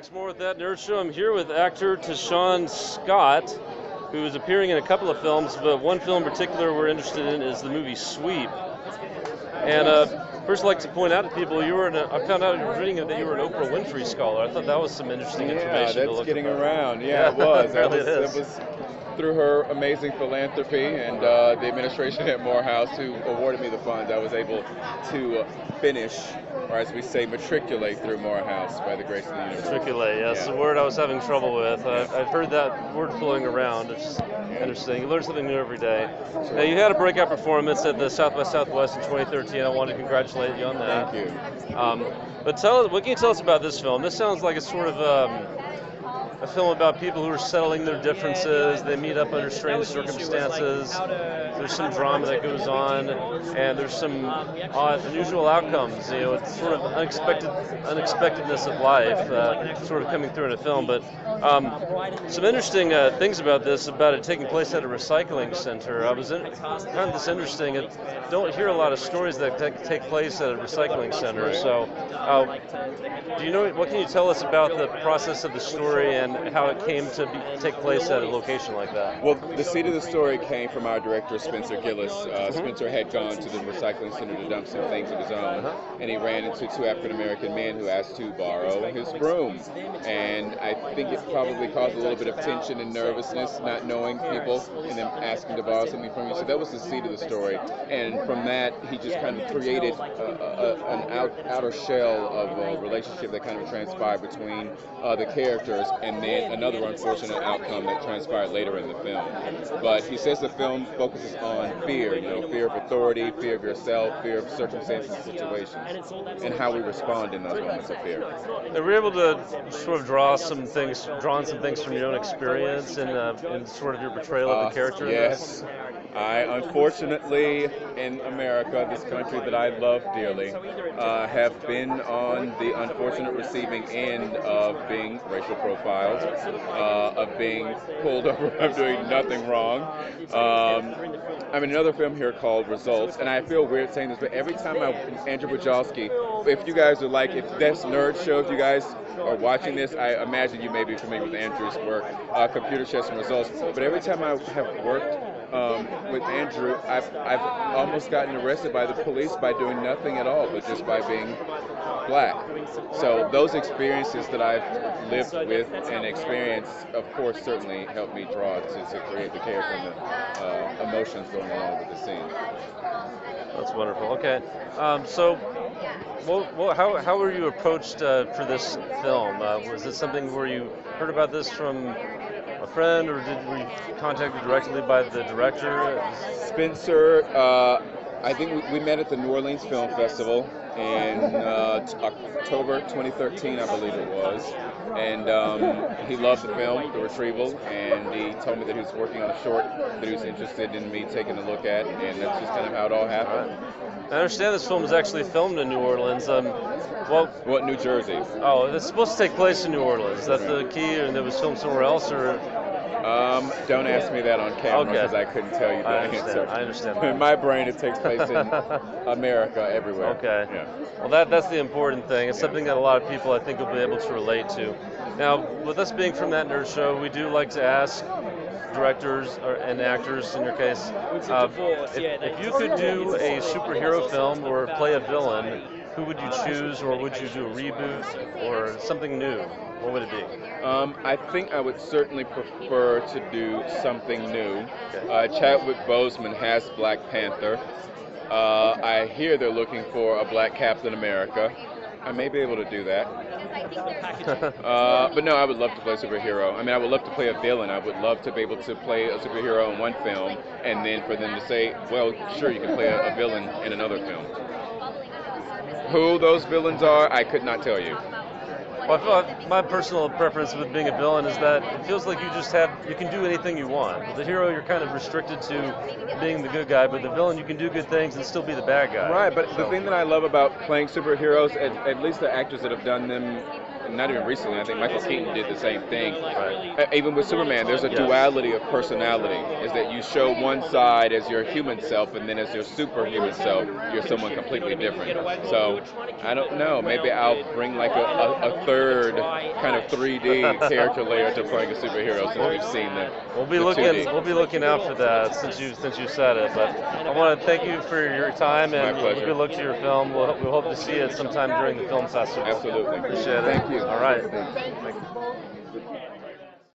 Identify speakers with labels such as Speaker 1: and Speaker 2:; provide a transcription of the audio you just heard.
Speaker 1: Once more with That Nerd Show. I'm here with actor Tishuan Scott, who is appearing in a couple of films, but one film in particular we're interested in is the movie Sweep. And first, I'd like to point out to people, I found out reading that you were an Oprah Winfrey scholar. I thought that was some interesting information.
Speaker 2: Yeah, that's getting around. Yeah, it was.
Speaker 1: Apparently it
Speaker 2: It
Speaker 1: is.
Speaker 2: was through her amazing philanthropy and the administration at Morehouse who awarded me the funds. I was able to finish, or as we say, matriculate through Morehouse by the grace of the universe.
Speaker 1: Matriculate, yes,
Speaker 2: Yeah.
Speaker 1: a word I was having trouble with. I've heard that word floating around. It's interesting. You learn something new every day. Now, you had a breakout performance at the South by Southwest in 2013. I want to congratulate you on that.
Speaker 2: Thank you.
Speaker 1: But what can you tell us about this film? This sounds like it's sort of a film about people who are settling their differences. They meet up under strange circumstances. There's some drama that goes on, and there's some unusual outcomes. You know, it's sort of unexpectedness of life, sort of coming through in a film. But some interesting things about this, about it taking place at a recycling center. I found this interesting. I don't hear a lot of stories that take place at a recycling center. So, do you know what can you tell us about the process of the story and how it came to take place at a location like that?
Speaker 2: Well, the seed of the story came from our director, Spencer Gillis. Spencer had gone to the recycling center to dump some things of his own, and he ran into two African-American men who asked to borrow his broom. And I think it probably caused a little bit of tension and nervousness, not knowing people, and then asking to borrow something from you. So that was the seed of the story. And from that, he just kind of created an outer shell of a relationship that kind of transpired between the characters, and then another unfortunate outcome that transpired later in the film. But he says the film focuses on fear, fear of authority, fear of yourself, fear of circumstances and situations, and how we respond in those moments of fear.
Speaker 1: They were able to sort of draw on some things from your own experience in sort of your portrayal of the character.
Speaker 2: Yes. I, unfortunately, in America, this country that I love dearly, have been on the unfortunate receiving end of being racial profiled, of being pulled over of doing nothing wrong. I'm in another film here called Results, and I feel weird saying this, but every time Andrew Wojcicki, if you guys are like, if that's Nerd Show, if you guys are watching this, I imagine you may be familiar with Andrew's work, Computer Chess and Results, but every time I have worked with Andrew, I've almost gotten arrested by the police by doing nothing at all, but just by being black. So those experiences that I've lived with and experienced, of course, certainly helped me draw to create the character and the emotions going along with the scene.
Speaker 1: That's wonderful. Okay, so how were you approached for this film? Was it something where you heard about this from a friend, or were you contacted directly by the director?
Speaker 2: Spencer, I think we met at the New Orleans Film Festival in October 2013, I believe it was. And he loved the film, The Retrieval, and he told me that he was working on a short that he was interested in me taking a look at, and that's just kind of how it all happened.
Speaker 1: I understand this film was actually filmed in New Orleans.
Speaker 2: What, New Jersey?
Speaker 1: Oh, it's supposed to take place in New Orleans. Is that the key, and it was filmed somewhere else, or?
Speaker 2: Don't ask me that on camera because
Speaker 1: Okay.
Speaker 2: I couldn't tell you the answer.
Speaker 1: I understand.
Speaker 2: In my brain, it takes place in America, everywhere.
Speaker 1: Okay.
Speaker 2: Yeah.
Speaker 1: Well, that's the important thing. It's something that a lot of people, I think, will be able to relate to. Now, with us being from That Nerd Show, we do like to ask directors and actors, in your case, if you could do a superhero film or play a villain, who would you choose, or would you do a reboot or something new? What would it be?
Speaker 2: I think I would certainly prefer to do something new.
Speaker 1: Okay.
Speaker 2: Chadwick Boseman has Black Panther. I hear they're looking for a black Captain America. I may be able to do that. But no, I would love to play a superhero. I mean, I would love to play a villain. I would love to be able to play a superhero in one film, and then for them to say, well, sure, you can play a villain in another film. Who those villains are, I could not tell you.
Speaker 1: Well, I feel like my personal preference with being a villain is that it feels like you can do anything you want. With the hero, you're kind of restricted to being the good guy, but the villain, you can do good things and still be the bad guy.
Speaker 2: Right, but the thing that I love about playing superheroes, at least the actors that have done them not even recently, I think Michael Keaton did the same thing.
Speaker 1: Right.
Speaker 2: Even with Superman, there's a
Speaker 1: Yes.
Speaker 2: duality of personality, is that you show one side as your human self, and then as your superhuman self, you're someone completely different. So, I don't know, maybe I'll bring like a third kind of 3D character layer to playing a superhero since we've seen the
Speaker 1: We'll be
Speaker 2: the
Speaker 1: looking.
Speaker 2: 2D.
Speaker 1: We'll be looking out for that since you said it. But I want to thank you for your time and
Speaker 2: My pleasure.
Speaker 1: good luck to your film. We hope to see it sometime during the film festival.
Speaker 2: Absolutely.
Speaker 1: Appreciate it.
Speaker 2: Thank you.
Speaker 1: All right.
Speaker 2: Thanks.
Speaker 1: Thank you.